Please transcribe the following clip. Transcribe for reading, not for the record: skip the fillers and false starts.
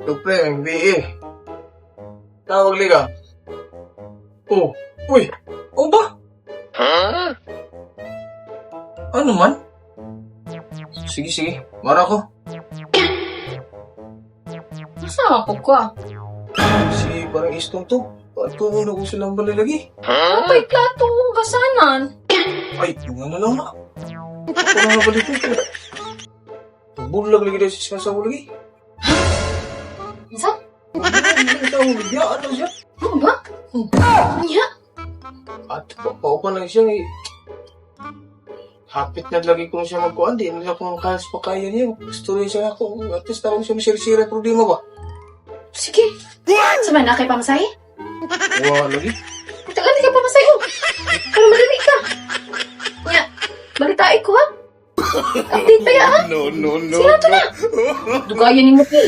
Ito pre, MBA. Tawag liga. Oh, uy, o ba? Ano man? Sige, mara ko. Masa ako ka? Si parang istong to. Ba't ko muna ko silang balalagi? Kapay plato kong kasanan. Ay, nga na lang na. Ako na nga balik ko. Bulag lagi daw si Simasaw lagi. Isa? Ano siya? Ano ba? Nya? At paupan lang siya eh. Hapit na lagi kong siya magkuhan. Di nila kung kalas pa kaya niya. Gusto rin siya ako. At least ako siya masira-sira problema ba? Sige. Sama na kay pamasahe? Wala lagi. Tagal ka pamasahe oh. Para madali ka. Nya, balitain ko ha. Update pa ya ha? No. Sige na to na. Dugayan ni mo po.